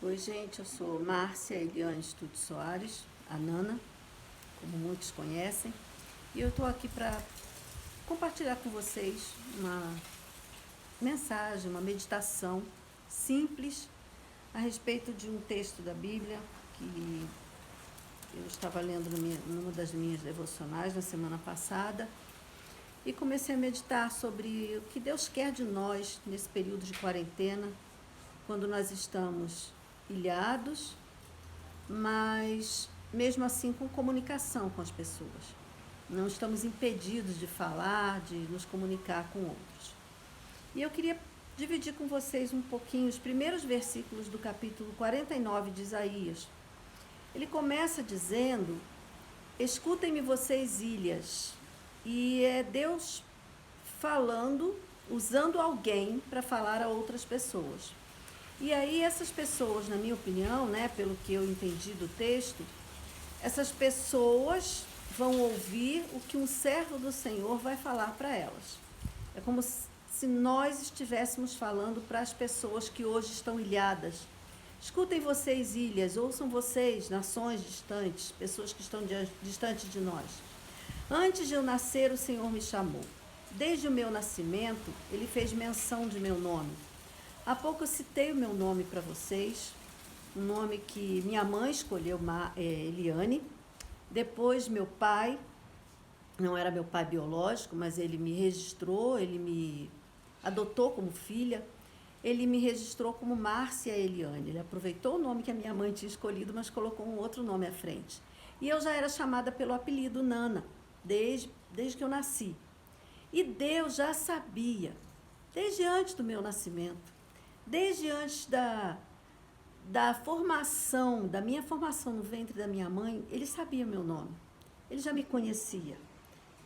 Oi, gente, eu sou Márcia Eliane Estudo Soares, a Nana, como muitos conhecem, e eu estou aqui para compartilhar com vocês uma mensagem, uma meditação simples a respeito de um texto da Bíblia que eu estava lendo numa das minhas devocionais na semana passada e comecei a meditar sobre o que Deus quer de nós nesse período de quarentena, quando nós estamos ilhados, mas mesmo assim com comunicação com as pessoas. Não estamos impedidos de falar, de nos comunicar com outros. E eu queria dividir com vocês um pouquinho os primeiros versículos do capítulo 49 de Isaías. Ele começa dizendo: escutem-me vocês, ilhas. E é Deus falando, usando alguém para falar a outras pessoas. E aí essas pessoas, na minha opinião, pelo que eu entendi do texto, essas pessoas vão ouvir o que um servo do Senhor vai falar para elas. É como se nós estivéssemos falando para as pessoas que hoje estão ilhadas. Escutem vocês, ilhas, ouçam vocês, nações distantes, pessoas que estão distantes de nós. Antes de eu nascer, o Senhor me chamou. Desde o meu nascimento, Ele fez menção de meu nome. Há pouco eu citei o meu nome para vocês, um nome que minha mãe escolheu, Eliane. Depois meu pai, não era meu pai biológico, mas ele me registrou, ele me adotou como filha. Ele me registrou como Márcia Eliane. Ele aproveitou o nome que a minha mãe tinha escolhido, mas colocou um outro nome à frente. E eu já era chamada pelo apelido Nana, desde que eu nasci. E Deus já sabia, desde antes do meu nascimento, desde antes da formação, da minha formação no ventre da minha mãe, Ele sabia meu nome. Ele já me conhecia.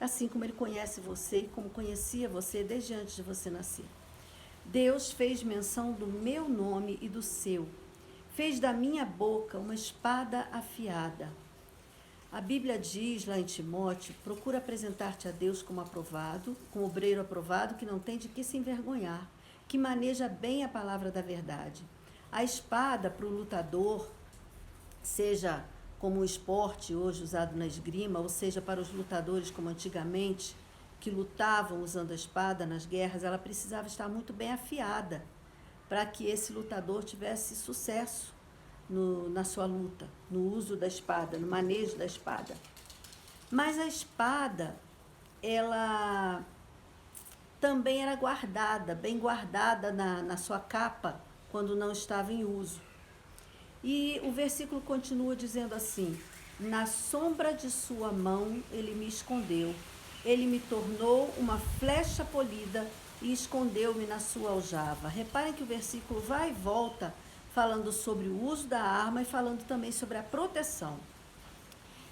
Assim como Ele conhece você e como conhecia você desde antes de você nascer. Deus fez menção do meu nome e do seu. Fez da minha boca uma espada afiada. A Bíblia diz lá em Timóteo: procura apresentar-te a Deus como aprovado, como obreiro aprovado, que não tem de que se envergonhar, que maneja bem a palavra da verdade. A espada para o lutador, seja como o esporte hoje usado na esgrima, ou seja para os lutadores como antigamente, que lutavam usando a espada nas guerras, ela precisava estar muito bem afiada para que esse lutador tivesse sucesso na sua luta, no uso da espada, no manejo da espada. Mas a espada, ela também era guardada, bem guardada na sua capa, quando não estava em uso. E o versículo continua dizendo assim: na sombra de sua mão ele me escondeu, ele me tornou uma flecha polida e escondeu-me na sua aljava. Reparem que o versículo vai e volta, falando sobre o uso da arma e falando também sobre a proteção.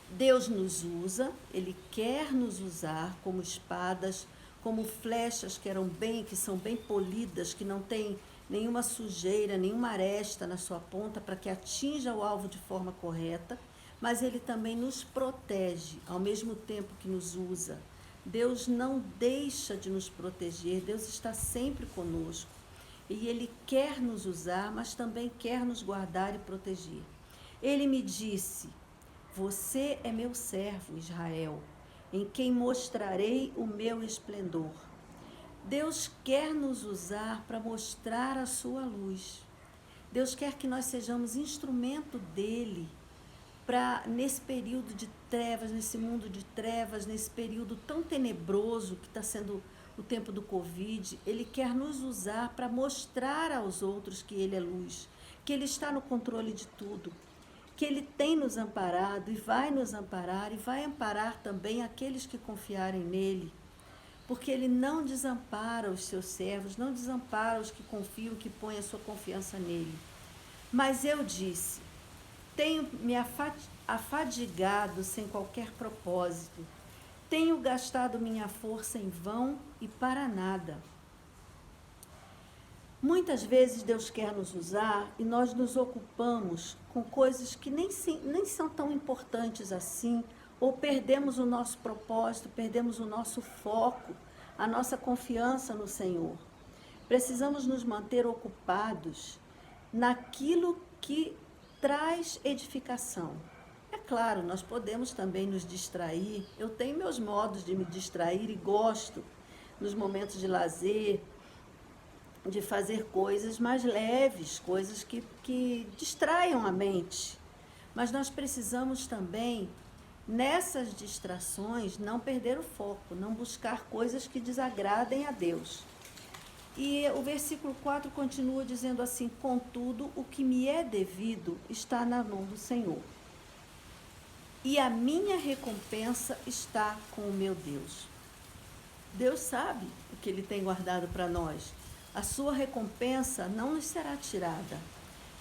Deus nos usa, Ele quer nos usar como espadas, como flechas que são bem polidas, que não tem nenhuma sujeira, nenhuma aresta na sua ponta para que atinja o alvo de forma correta, mas Ele também nos protege ao mesmo tempo que nos usa. Deus não deixa de nos proteger, Deus está sempre conosco. E Ele quer nos usar, mas também quer nos guardar e proteger. Ele me disse: você é meu servo, Israel, em quem mostrarei o meu esplendor. Deus quer nos usar para mostrar a sua luz. Deus quer que nós sejamos instrumento dele para, nesse período de trevas, nesse mundo de trevas, nesse período tão tenebroso que está sendo o tempo do Covid, Ele quer nos usar para mostrar aos outros que Ele é luz, que Ele está no controle de tudo, que Ele tem nos amparado e vai nos amparar e vai amparar também aqueles que confiarem nele, porque Ele não desampara os seus servos, não desampara os que confiam, que põem a sua confiança nele. Mas eu disse: tenho me afadigado sem qualquer propósito, tenho gastado minha força em vão e para nada. Muitas vezes Deus quer nos usar e nós nos ocupamos com coisas que nem são tão importantes assim, ou perdemos o nosso propósito, perdemos o nosso foco, a nossa confiança no Senhor. Precisamos nos manter ocupados naquilo que traz edificação. É claro, nós podemos também nos distrair. Eu tenho meus modos de me distrair e gosto, nos momentos de lazer, de fazer coisas mais leves, coisas que distraiam a mente. Mas nós precisamos também, nessas distrações, não perder o foco, não buscar coisas que desagradem a Deus. E o versículo 4 continua dizendo assim: contudo, o que me é devido está na mão do Senhor, e a minha recompensa está com o meu Deus. Deus sabe o que Ele tem guardado para nós. A sua recompensa não nos será tirada.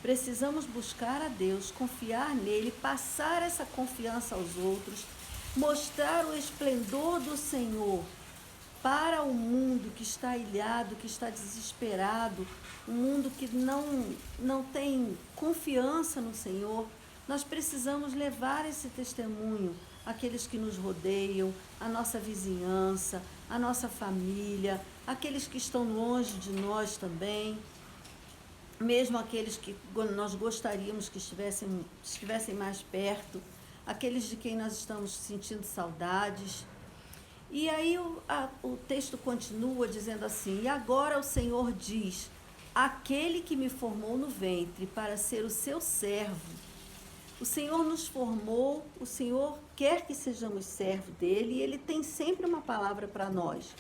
Precisamos buscar a Deus, confiar nele, passar essa confiança aos outros, mostrar o esplendor do Senhor para o mundo que está ilhado, que está desesperado, um mundo que não tem confiança no Senhor. Nós precisamos levar esse testemunho àqueles que nos rodeiam, à nossa vizinhança, à nossa família, àqueles que estão longe de nós também, mesmo aqueles que nós gostaríamos que estivessem mais perto, aqueles de quem nós estamos sentindo saudades. E aí o texto continua dizendo assim: e agora o Senhor diz, aquele que me formou no ventre para ser o seu servo. O Senhor nos formou, o Senhor quer que sejamos servos dele, e ele tem sempre uma palavra para nós.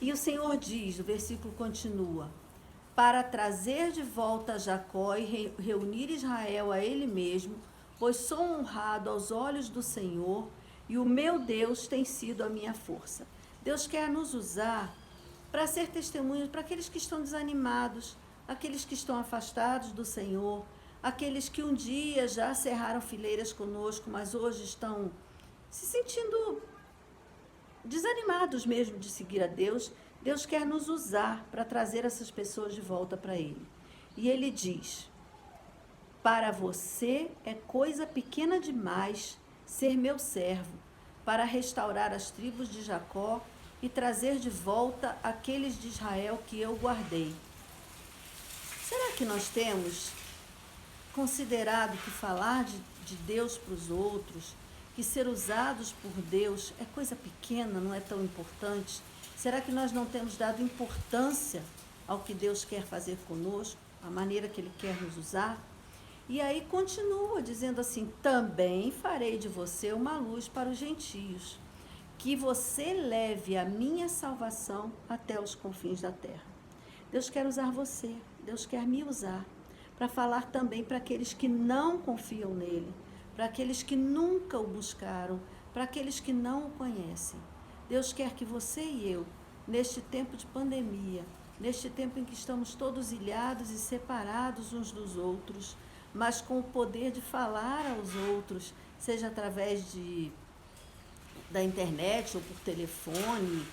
E o Senhor diz, o versículo continua: para trazer de volta Jacó e reunir Israel a ele mesmo, pois sou honrado aos olhos do Senhor, e o meu Deus tem sido a minha força. Deus quer nos usar para ser testemunhos para aqueles que estão desanimados, aqueles que estão afastados do Senhor, aqueles que um dia já cerraram fileiras conosco, mas hoje estão se sentindo desanimados mesmo de seguir a Deus. Deus quer nos usar para trazer essas pessoas de volta para Ele. E Ele diz: para você é coisa pequena demais ser meu servo, para restaurar as tribos de Jacó e trazer de volta aqueles de Israel que eu guardei. Será que nós temos considerado que falar de Deus para os outros, que ser usados por Deus é coisa pequena, não é tão importante? Será que nós não temos dado importância ao que Deus quer fazer conosco, a maneira que Ele quer nos usar? E aí continua dizendo assim: também farei de você uma luz para os gentios, que você leve a minha salvação até os confins da terra. Deus quer usar você, Deus quer me usar para falar também para aqueles que não confiam nele, para aqueles que nunca o buscaram, para aqueles que não o conhecem. Deus quer que você e eu, neste tempo de pandemia, neste tempo em que estamos todos ilhados e separados uns dos outros, mas com o poder de falar aos outros, seja através da internet, ou por telefone,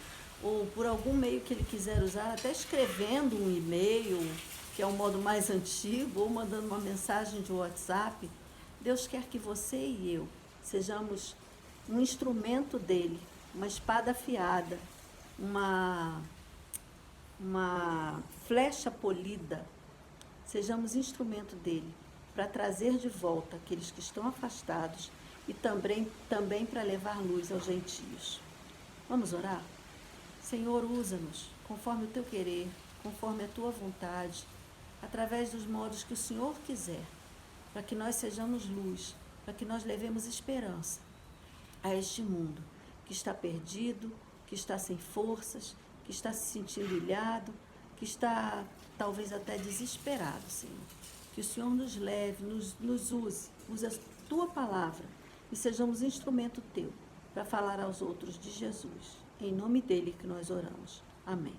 ou por algum meio que ele quiser usar, até escrevendo um e-mail, que é o modo mais antigo, ou mandando uma mensagem de WhatsApp. Deus quer que você e eu sejamos um instrumento dele, uma espada afiada, uma flecha polida. Sejamos instrumento dele para trazer de volta aqueles que estão afastados e também para levar luz aos gentios. Vamos orar? Senhor, usa-nos conforme o teu querer, conforme a tua vontade, através dos modos que o Senhor quiser, para que nós sejamos luz, para que nós levemos esperança a este mundo que está perdido, que está sem forças, que está se sentindo ilhado, que está talvez até desesperado, Senhor. Que o Senhor nos leve, nos use a tua palavra e sejamos instrumento teu para falar aos outros de Jesus. Em nome dele que nós oramos. Amém.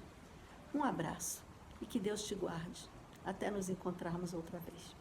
Um abraço e que Deus te guarde. Até nos encontrarmos outra vez.